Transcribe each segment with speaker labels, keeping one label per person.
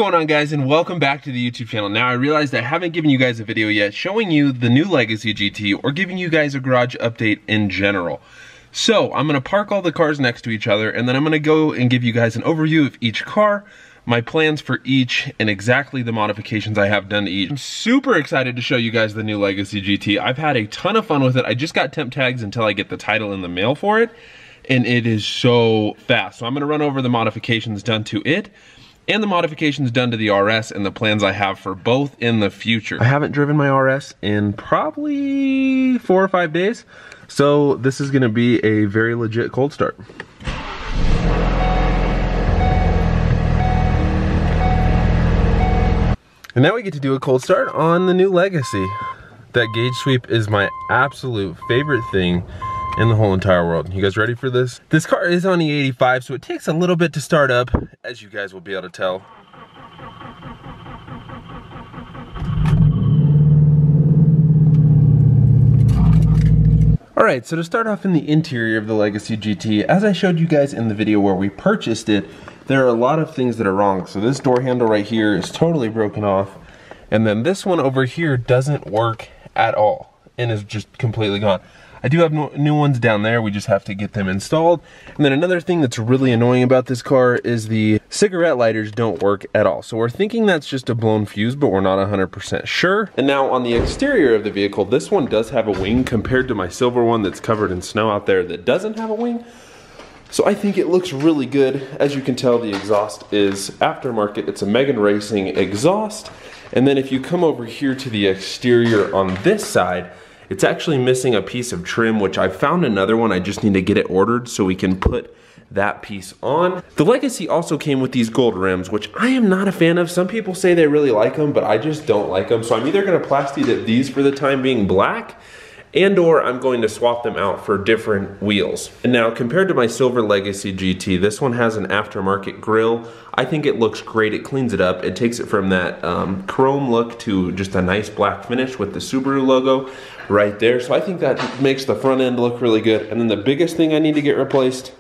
Speaker 1: going on, guys, and welcome back to the YouTube channel. Now, I realized I haven't given you guys a video yet showing you the new Legacy GT or giving you guys a garage update in general. So I'm gonna park all the cars next to each other, and then I'm gonna go and give you guys an overview of each car, my plans for each, and exactly the modifications I have done to each. I'm super excited to show you guys the new Legacy GT. I've had a ton of fun with it. I just got temp tags until I get the title in the mail for it, and it is so fast. So I'm gonna run over the modifications done to it, and the modifications done to the RS and the plans I have for both in the future. I haven't driven my RS in probably 4 or 5 days, so this is gonna be a very legit cold start. And now we get to do a cold start on the new Legacy. That gauge sweep is my absolute favorite thing in the whole entire world. You guys ready for this? This car is on E85, so it takes a little bit to start up, as you guys will be able to tell. Alright, so to start off in the interior of the Legacy GT, as I showed you guys in the video where we purchased it, there are a lot of things that are wrong. So this door handle right here is totally broken off, and then this one over here doesn't work at all and is just completely gone. I do have new ones down there, we just have to get them installed. And then another thing that's really annoying about this car is the cigarette lighters don't work at all. So we're thinking that's just a blown fuse, but we're not 100% sure. And now on the exterior of the vehicle, this one does have a wing compared to my silver one that's covered in snow out there that doesn't have a wing. So I think it looks really good. As you can tell, the exhaust is aftermarket. It's a Megan Racing exhaust. And then if you come over here to the exterior on this side, it's actually missing a piece of trim, which I found another one. I just need to get it ordered so we can put that piece on. The Legacy also came with these gold rims, which I am not a fan of. Some people say they really like them, but I just don't like them. So I'm either gonna plasti dip these for the time being black, and or I'm going to swap them out for different wheels. And now, compared to my silver Legacy GT, this one has an aftermarket grille. I think it looks great. It cleans it up. It takes it from that chrome look to just a nice black finish with the Subaru logo right there. So I think that makes the front end look really good. And then the biggest thing I need to get replaced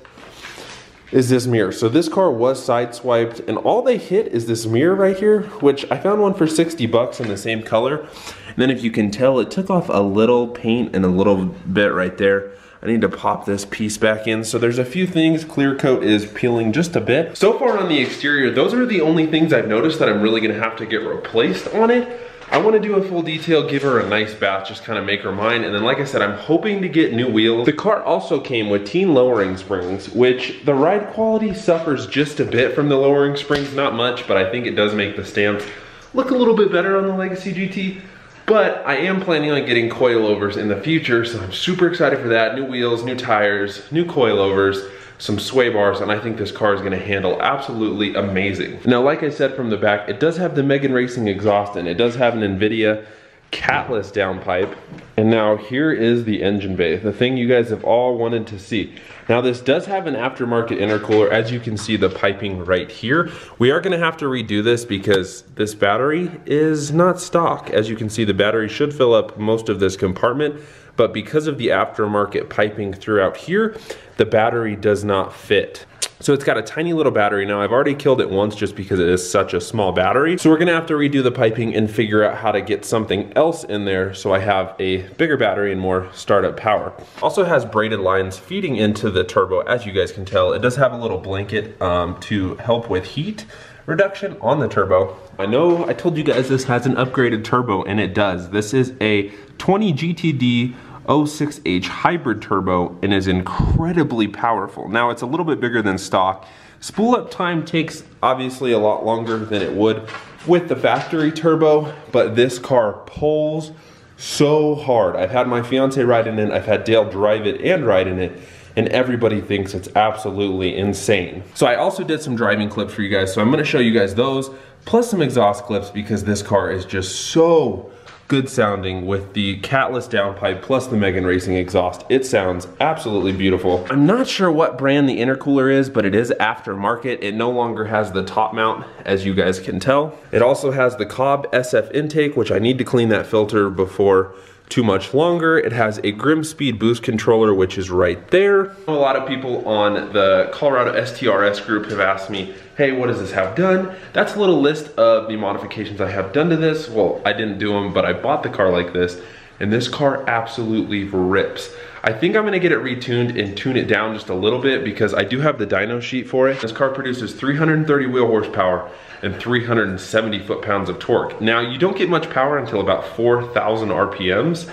Speaker 1: is this mirror. So this car was sideswiped, and all they hit is this mirror right here, which I found one for 60 bucks in the same color. And then if you can tell, it took off a little paint and a little bit right there. I need to pop this piece back in. So there's a few things. Clear coat is peeling just a bit. So far on the exterior, those are the only things I've noticed that I'm really gonna have to get replaced on it. I want to do a full detail, give her a nice bath, just kind of make her mine. And then like I said, I'm hoping to get new wheels. The car also came with teen lowering springs, which the ride quality suffers just a bit from the lowering springs, not much, but I think it does make the stance look a little bit better on the Legacy GT. But I am planning on getting coilovers in the future, so I'm super excited for that. New wheels, new tires, new coilovers, some sway bars, and I think this car is gonna handle absolutely amazing. Now, like I said from the back, it does have the Megan Racing exhaust, and it does have an NVIDIA catless downpipe. And now here is the engine bay, the thing you guys have all wanted to see. Now this does have an aftermarket intercooler. As you can see, the piping right here. We are gonna have to redo this because this battery is not stock. As you can see, the battery should fill up most of this compartment, but because of the aftermarket piping throughout here, the battery does not fit. So it's got a tiny little battery. Now I've already killed it once just because it is such a small battery. So we're gonna have to redo the piping and figure out how to get something else in there so I have a bigger battery and more startup power. Also has braided lines feeding into the turbo. As you guys can tell, it does have a little blanket to help with heat reduction on the turbo. I know I told you guys this has an upgraded turbo, and it does. This is a 20 GTD 06H hybrid turbo and is incredibly powerful. Now it's a little bit bigger than stock. Spool up time takes obviously a lot longer than it would with the factory turbo, but this car pulls so hard. I've had my fiance ride in it, I've had Dale drive it and ride in it, and everybody thinks it's absolutely insane. So I also did some driving clips for you guys, so I'm gonna show you guys those, plus some exhaust clips because this car is just so good sounding with the catless downpipe plus the Megan Racing exhaust. It sounds absolutely beautiful. I'm not sure what brand the intercooler is, but it is aftermarket. It no longer has the top mount, as you guys can tell. It also has the Cobb SF intake, which I need to clean that filter before too much longer. It has a Grimspeed boost controller, which is right there. A lot of people on the Colorado STRS group have asked me, hey, what does this have done? That's a little list of the modifications I have done to this. Well, I didn't do them, but I bought the car like this, and this car absolutely rips. I think I'm gonna get it retuned and tune it down just a little bit because I do have the dyno sheet for it. This car produces 330 wheel horsepower and 370 foot-pounds of torque. Now, you don't get much power until about 4,000 RPMs,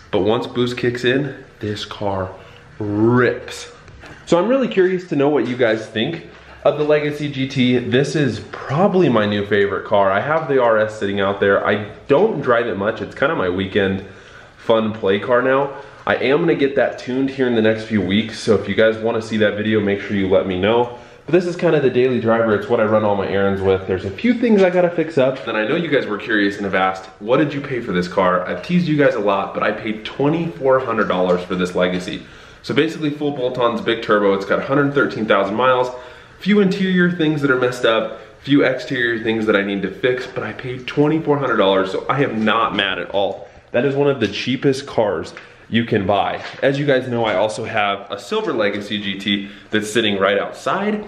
Speaker 1: but once boost kicks in, this car rips. So I'm really curious to know what you guys think of the Legacy GT. This is probably my new favorite car. I have the RS sitting out there. I don't drive it much. It's kind of my weekend fun play car now. I am gonna get that tuned here in the next few weeks, so if you guys wanna see that video, make sure you let me know. But this is kind of the daily driver. It's what I run all my errands with. There's a few things I gotta fix up. And I know you guys were curious and have asked, what did you pay for this car? I've teased you guys a lot, but I paid $2,400 for this Legacy. So basically full bolt-ons, big turbo. It's got 113,000 miles. Few interior things that are messed up, few exterior things that I need to fix, but I paid $2,400, so I am not mad at all. That is one of the cheapest cars you can buy. As you guys know, I also have a silver Legacy GT that's sitting right outside.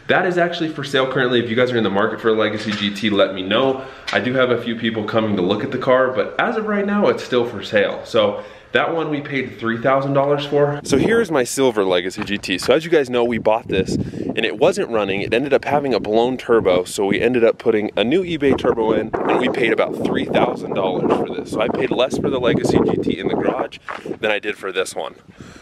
Speaker 1: That is actually for sale currently. If you guys are in the market for a Legacy GT, let me know. I do have a few people coming to look at the car, but as of right now, it's still for sale. So that one we paid $3,000 for. So here's my silver Legacy GT. So as you guys know, we bought this and it wasn't running. It ended up having a blown turbo. So we ended up putting a new eBay turbo in and we paid about $3,000 for this. So I paid less for the Legacy GT in the garage than I did for this one.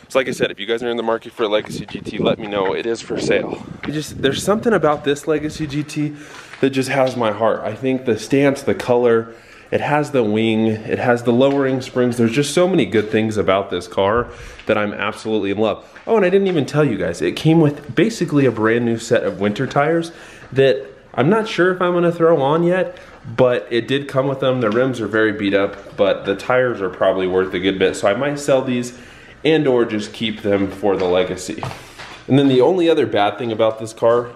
Speaker 1: So like I said, if you guys are in the market for a Legacy GT, let me know. It is for sale. There's something about this Legacy GT that just has my heart. I think the stance, the color, it has the wing, it has the lowering springs. There's just so many good things about this car that I'm absolutely in love. Oh, and I didn't even tell you guys, it came with basically a brand new set of winter tires that I'm not sure if I'm gonna throw on yet, but it did come with them. The rims are very beat up, but the tires are probably worth a good bit. So I might sell these and or just keep them for the Legacy. And then the only other bad thing about this car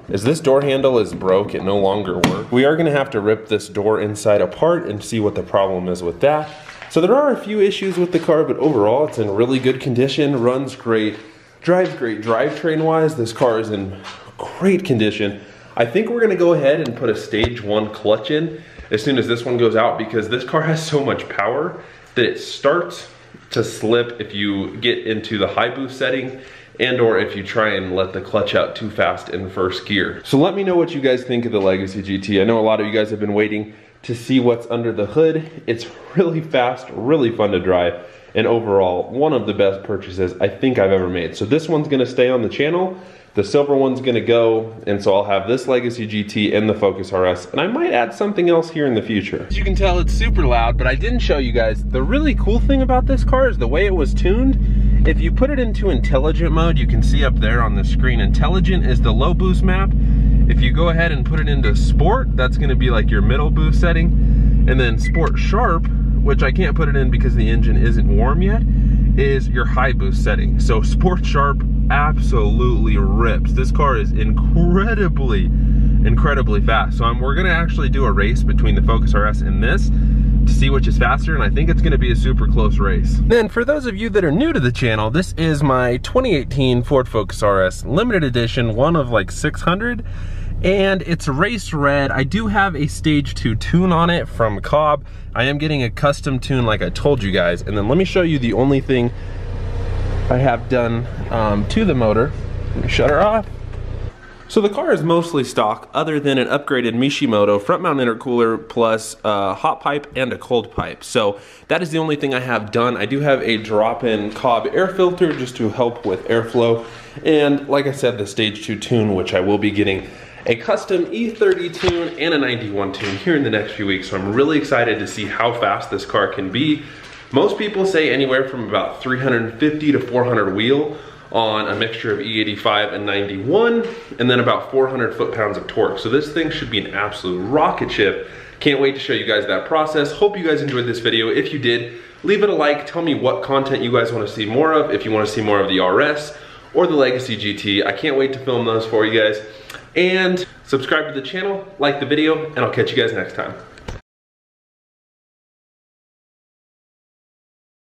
Speaker 1: is this door handle is broke, it no longer works. We are gonna have to rip this door inside apart and see what the problem is with that. So there are a few issues with the car, but overall it's in really good condition, runs great, drives great. Drivetrain wise, this car is in great condition. I think we're gonna go ahead and put a stage 1 clutch in as soon as this one goes out because this car has so much power that it starts to slip if you get into the high boost setting and or if you try and let the clutch out too fast in first gear. So let me know what you guys think of the Legacy GT. I know a lot of you guys have been waiting to see what's under the hood. It's really fast, really fun to drive, and overall, one of the best purchases I think I've ever made. So this one's gonna stay on the channel, the silver one's gonna go, and so I'll have this Legacy GT and the Focus RS, and I might add something else here in the future. As you can tell, it's super loud, but I didn't show you guys. The really cool thing about this car is the way it was tuned. If you put it into intelligent mode, you can see up there on the screen, intelligent is the low boost map. If you go ahead and put it into sport, that's gonna be like your middle boost setting. And then sport sharp, which I can't put it in because the engine isn't warm yet, is your high boost setting. So sport sharp absolutely rips. This car is incredibly fast. So we're gonna actually do a race between the Focus RS and this to see which is faster, and I think it's gonna be a super close race. Then for those of you that are new to the channel, this is my 2018 Ford Focus RS limited edition, one of like 600, and it's race red. I do have a stage 2 tune on it from Cobb. I am getting a custom tune like I told you guys, and then let me show you the only thing I have done to the motor. Let me shut her off. So the car is mostly stock other than an upgraded Mishimoto front mount intercooler plus a hot pipe and a cold pipe. So that is the only thing I have done. I do have a drop-in Cobb air filter just to help with airflow. And like I said, the stage 2 tune, which I will be getting a custom E30 tune and a 91 tune here in the next few weeks. So I'm really excited to see how fast this car can be. Most people say anywhere from about 350 to 400 wheel on a mixture of E85 and 91, and then about 400 foot-pounds of torque. So this thing should be an absolute rocket ship. Can't wait to show you guys that process. Hope you guys enjoyed this video. If you did, leave it a like. Tell me what content you guys want to see more of, if you want to see more of the RS or the Legacy GT. I can't wait to film those for you guys. And subscribe to the channel, like the video, and I'll catch you guys next time.